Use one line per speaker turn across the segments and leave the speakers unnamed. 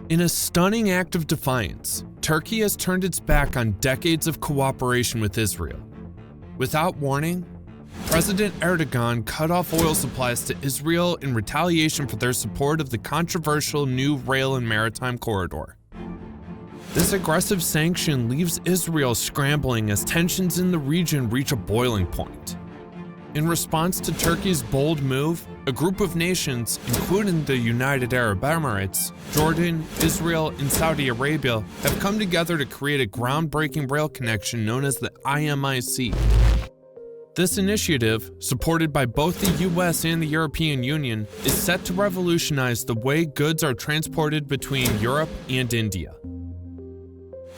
In a stunning act of defiance, Turkey has turned its back on decades of cooperation with Israel. Without warning, President Erdogan cut off oil supplies to Israel in retaliation for their support of the controversial new Rail and Maritime Corridor. This aggressive sanction leaves Israel scrambling as tensions in the region reach a boiling point. In response to Turkey's bold move, a group of nations, including the United Arab Emirates, Jordan, Israel, and Saudi Arabia, have come together to create a groundbreaking rail connection known as the IMIC. This initiative, supported by both the US and the European Union, is set to revolutionize the way goods are transported between Europe and India.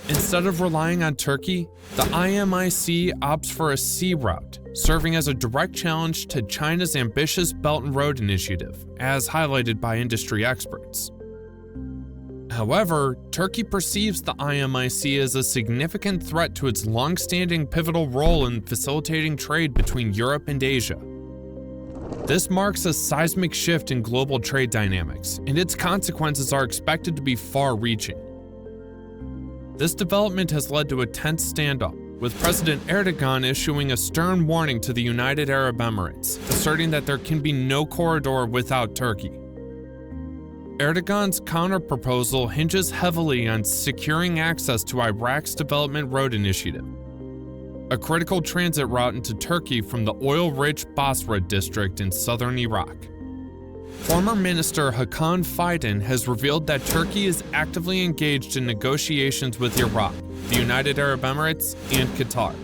Instead of relying on Turkey, the IMIC opts for a sea route, serving as a direct challenge to China's ambitious Belt and Road Initiative, as highlighted by industry experts. However, Turkey perceives the IMIC as a significant threat to its long-standing pivotal role in facilitating trade between Europe and Asia. This marks a seismic shift in global trade dynamics, and its consequences are expected to be far-reaching. This development has led to a tense standoff, with President Erdogan issuing a stern warning to the United Arab Emirates, asserting that there can be no corridor without Turkey. Erdogan's counter-proposal hinges heavily on securing access to Iraq's Development Road Initiative, a critical transit route into Turkey from the oil-rich Basra district in southern Iraq. Former Minister Hakan Fidan has revealed that Turkey is actively engaged in negotiations with Iraq, the United Arab Emirates, and Qatar.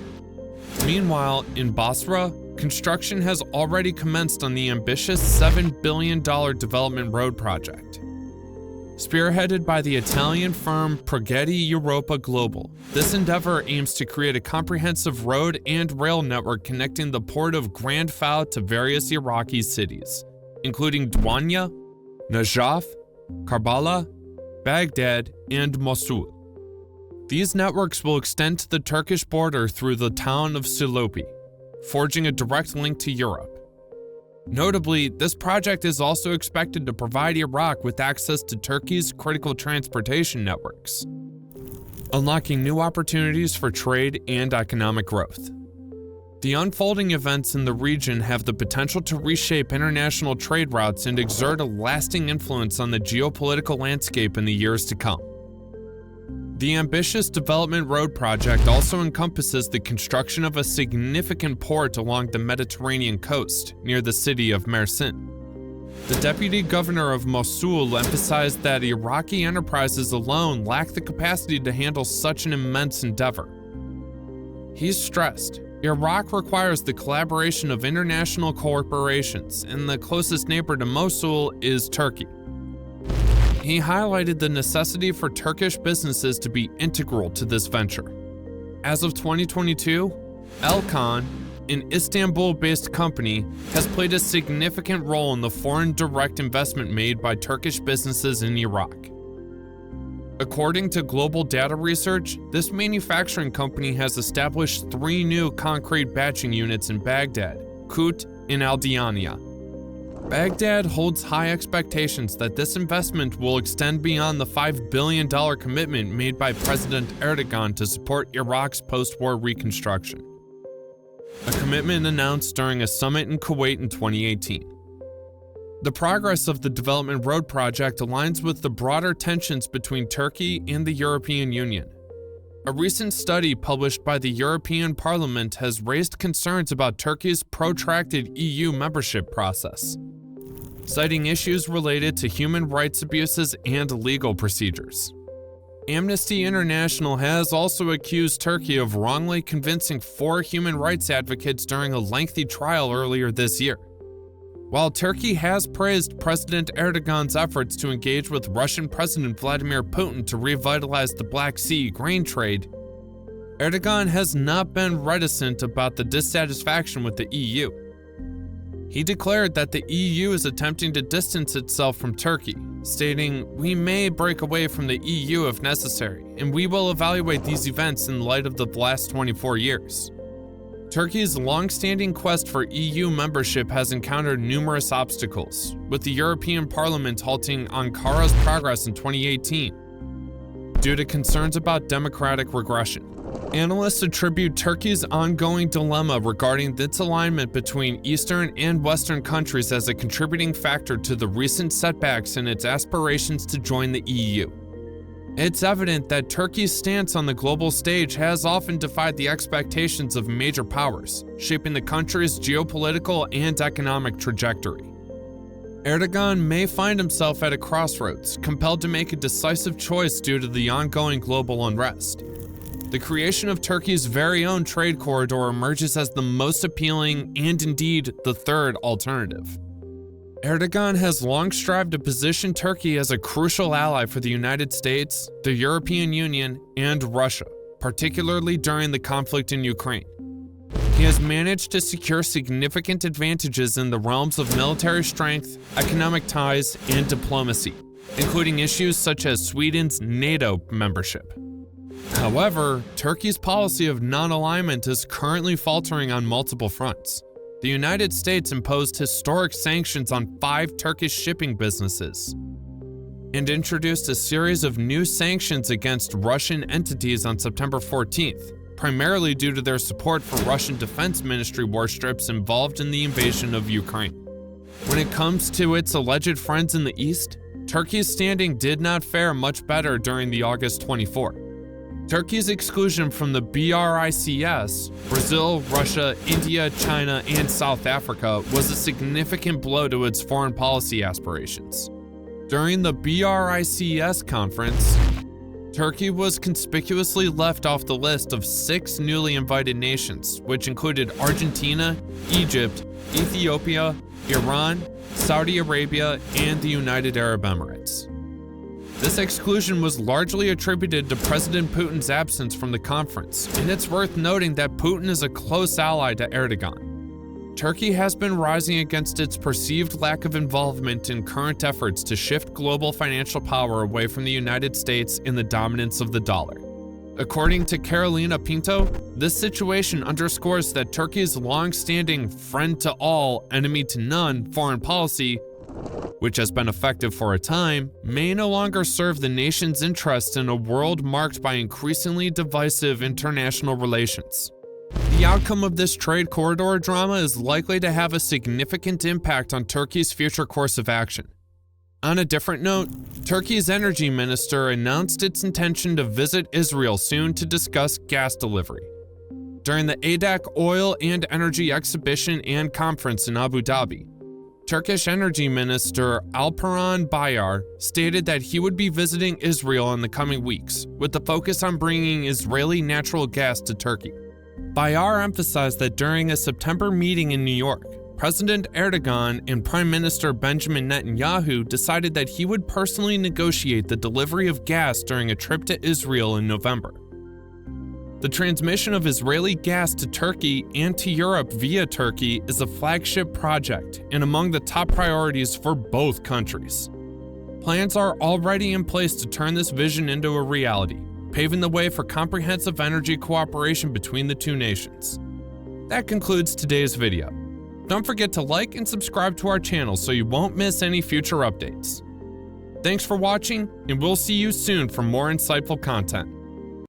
Meanwhile, in Basra, construction has already commenced on the ambitious $7 billion development road project. Spearheaded by the Italian firm Progetti Europa Global, this endeavor aims to create a comprehensive road and rail network connecting the port of Grand Fao to various Iraqi cities, including Dwania, Najaf, Karbala, Baghdad, and Mosul. These networks will extend to the Turkish border through the town of Silopi, forging a direct link to Europe. Notably, this project is also expected to provide Iraq with access to Turkey's critical transportation networks, unlocking new opportunities for trade and economic growth. The unfolding events in the region have the potential to reshape international trade routes and exert a lasting influence on the geopolitical landscape in the years to come. The ambitious development road project also encompasses the construction of a significant port along the Mediterranean coast near the city of Mersin. The deputy governor of Mosul emphasized that Iraqi enterprises alone lack the capacity to handle such an immense endeavor. He stressed, Iraq requires the collaboration of international corporations, and the closest neighbor to Mosul is Turkey. He highlighted the necessity for Turkish businesses to be integral to this venture. As of 2022, Elkan, an Istanbul-based company, has played a significant role in the foreign direct investment made by Turkish businesses in Iraq. According to Global Data Research, this manufacturing company has established 3 new concrete batching units in Baghdad, Kut, and Al Diania. Baghdad holds high expectations that this investment will extend beyond the $5 billion commitment made by President Erdogan to support Iraq's post-war reconstruction, a commitment announced during a summit in Kuwait in 2018. The progress of the development road project aligns with the broader tensions between Turkey and the European Union. A recent study published by the European Parliament has raised concerns about Turkey's protracted EU membership process, citing issues related to human rights abuses and legal procedures. Amnesty International has also accused Turkey of wrongly convincing 4 human rights advocates during a lengthy trial earlier this year. While Turkey has praised President Erdogan's efforts to engage with Russian President Vladimir Putin to revitalize the Black Sea grain trade, Erdogan has not been reticent about the dissatisfaction with the EU. He declared that the EU is attempting to distance itself from Turkey, stating, "We may break away from the EU if necessary, and we will evaluate these events in light of the last 24 years. Turkey's long-standing quest for EU membership has encountered numerous obstacles, with the European Parliament halting Ankara's progress in 2018 due to concerns about democratic regression. Analysts attribute Turkey's ongoing dilemma regarding its alignment between Eastern and Western countries as a contributing factor to the recent setbacks in its aspirations to join the EU. It's evident that Turkey's stance on the global stage has often defied the expectations of major powers, shaping the country's geopolitical and economic trajectory. Erdogan may find himself at a crossroads, compelled to make a decisive choice due to the ongoing global unrest. The creation of Turkey's very own trade corridor emerges as the most appealing and indeed the third alternative. Erdogan has long strived to position Turkey as a crucial ally for the United States, the European Union, and Russia, particularly during the conflict in Ukraine. He has managed to secure significant advantages in the realms of military strength, economic ties, and diplomacy, including issues such as Sweden's NATO membership. However, Turkey's policy of non-alignment is currently faltering on multiple fronts. The United States imposed historic sanctions on 5 Turkish shipping businesses and introduced a series of new sanctions against Russian entities on September 14th, primarily due to their support for Russian Defense Ministry warships involved in the invasion of Ukraine. When it comes to its alleged friends in the East, Turkey's standing did not fare much better during the August 24. Turkey's exclusion from the BRICS, Brazil, Russia, India, China, and South Africa was a significant blow to its foreign policy aspirations. During the BRICS conference, Turkey was conspicuously left off the list of 6 newly invited nations, which included Argentina, Egypt, Ethiopia, Iran, Saudi Arabia, and the United Arab Emirates. This exclusion was largely attributed to President Putin's absence from the conference, and it's worth noting that Putin is a close ally to Erdogan. Turkey has been rising against its perceived lack of involvement in current efforts to shift global financial power away from the United States and the dominance of the dollar. According to Carolina Pinto, this situation underscores that Turkey's long-standing friend to all, enemy to none foreign policy, which has been effective for a time, may no longer serve the nation's interests in a world marked by increasingly divisive international relations. The outcome of this trade corridor drama is likely to have a significant impact on Turkey's future course of action. On a different note, Turkey's energy minister announced its intention to visit Israel soon to discuss gas delivery. During the ADAC Oil and Energy Exhibition and Conference in Abu Dhabi, Turkish Energy Minister Alperen Bayar stated that he would be visiting Israel in the coming weeks, with the focus on bringing Israeli natural gas to Turkey. Bayar emphasized that during a September meeting in New York, President Erdogan and Prime Minister Benjamin Netanyahu decided that he would personally negotiate the delivery of gas during a trip to Israel in November. The transmission of Israeli gas to Turkey and to Europe via Turkey is a flagship project and among the top priorities for both countries. Plans are already in place to turn this vision into a reality, paving the way for comprehensive energy cooperation between the two nations. That concludes today's video. Don't forget to like and subscribe to our channel so you won't miss any future updates. Thanks for watching, and we'll see you soon for more insightful content.